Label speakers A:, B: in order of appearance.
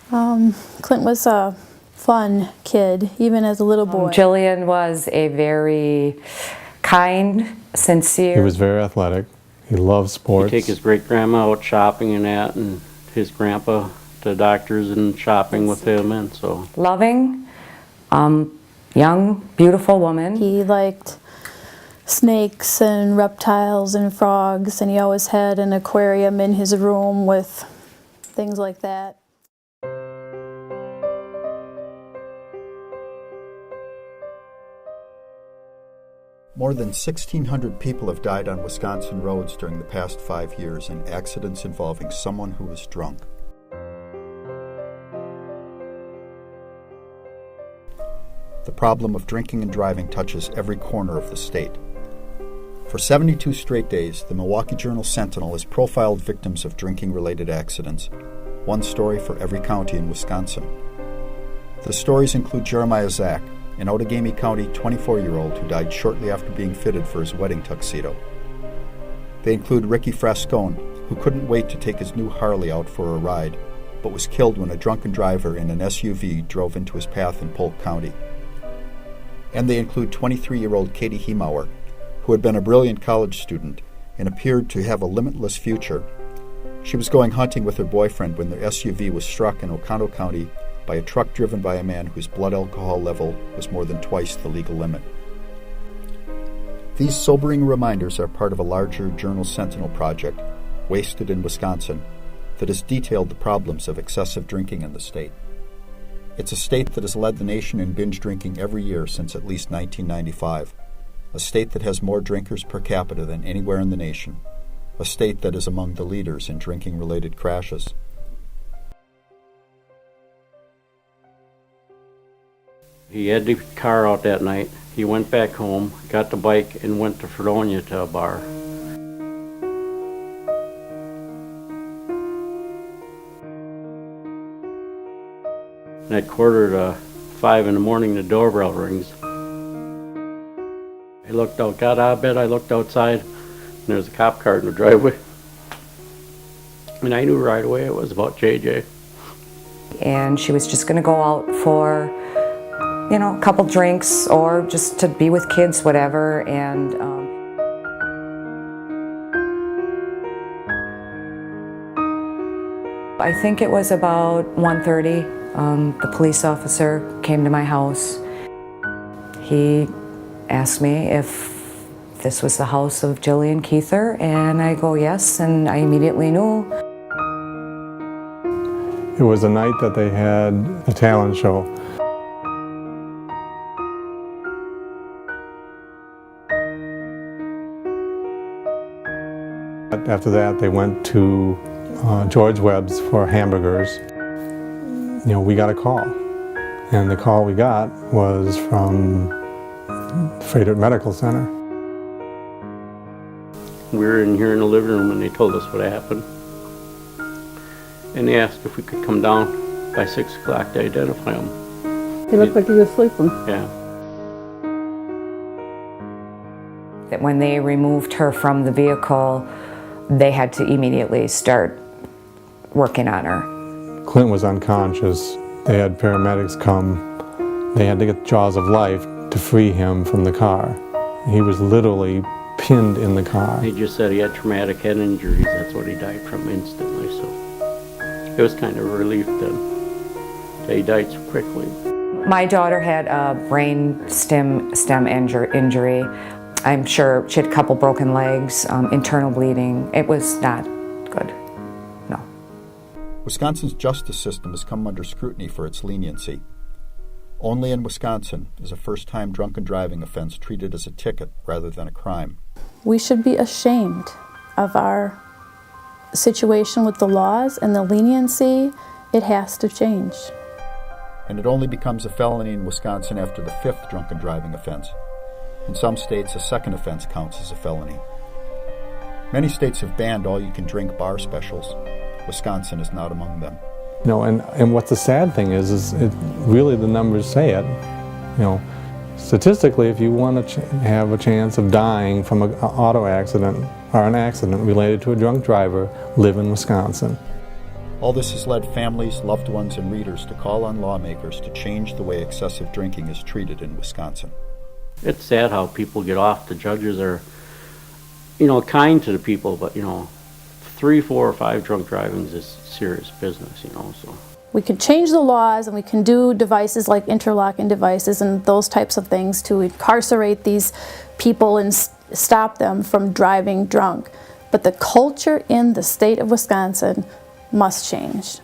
A: Clint was a fun kid, even as a little boy.
B: Jillian was a very kind, sincere.
C: He was very athletic. He loved sports.
D: He'd take his great-grandma out shopping and that, and his grandpa to doctors and shopping with him, and so.
B: Loving, young, beautiful woman.
A: He liked snakes and reptiles and frogs, and he always had an aquarium in his room with things like that.
E: More than 1,600 people have died on Wisconsin roads during the past 5 years in accidents involving someone who was drunk. The problem of drinking and driving touches every corner of the state. For 72 straight days, the Milwaukee Journal Sentinel has profiled victims of drinking-related accidents, one story for every county in Wisconsin. The stories include Jeremiah Zach, an Outagamie County 24-year-old who died shortly after being fitted for his wedding tuxedo. They include Ricky Frascone, who couldn't wait to take his new Harley out for a ride, but was killed when a drunken driver in an SUV drove into his path in Polk County. And they include 23-year-old Katie Hiemauer, who had been a brilliant college student and appeared to have a limitless future. She was going hunting with her boyfriend when their SUV was struck in Oconto County by a truck driven by a man whose blood alcohol level was more than twice the legal limit. These sobering reminders are part of a larger Journal Sentinel project, Wasted in Wisconsin, that has detailed the problems of excessive drinking in the state. It's a state that has led the nation in binge drinking every year since at least 1995, a state that has more drinkers per capita than anywhere in the nation, a state that is among the leaders in drinking-related crashes.
D: He had the car out that night. He went back home, got the bike, and went to Fredonia to a bar. And at 4:45 in the morning, the doorbell rings. I looked out, got out of bed, I looked outside, and there was a cop car in the driveway. And I knew right away it was about JJ.
B: And she was just going to go out for, a couple drinks or just to be with kids, whatever. And I think it was about 1:30. The police officer came to my house. He asked me if this was the house of Jillian Keither, and I go, yes, and I immediately knew.
C: It was a night that they had a talent show. After that, they went to George Webb's for hamburgers. We got a call, and the call we got was from Frederick Medical Center.
D: We were in here in the living room and they told us what happened. And they asked if we could come down by 6 o'clock to identify him.
F: He looked like he was sleeping.
D: Yeah.
B: That when they removed her from the vehicle, they had to immediately start working on her.
C: Clint was unconscious. They had paramedics come. They had to get jaws of life to free him from the car. He was literally pinned in the car.
D: He just said he had traumatic head injuries. That's what he died from instantly. So it was kind of a relief that he died so quickly.
B: My daughter had a brain stem injury. I'm sure she had a couple broken legs, internal bleeding. It was not good, no.
E: Wisconsin's justice system has come under scrutiny for its leniency. Only in Wisconsin is a first-time drunken driving offense treated as a ticket rather than a crime.
A: We should be ashamed of our situation with the laws and the leniency. It has to change.
E: And it only becomes a felony in Wisconsin after the 5th drunken driving offense. In some states, a second offense counts as a felony. Many states have banned all-you-can-drink bar specials. Wisconsin is not among them.
C: And what the sad thing is it really the numbers say it. Statistically, if you want to have a chance of dying from an auto accident or an accident related to a drunk driver, live in Wisconsin.
E: All this has led families, loved ones, and readers to call on lawmakers to change the way excessive drinking is treated in Wisconsin.
D: It's sad how people get off. The judges are, kind to the people, but, 3, 4, or 5 drunk drivings is serious business, so.
A: We can change the laws and we can do devices like interlocking devices and those types of things to incarcerate these people and stop them from driving drunk. But the culture in the state of Wisconsin must change.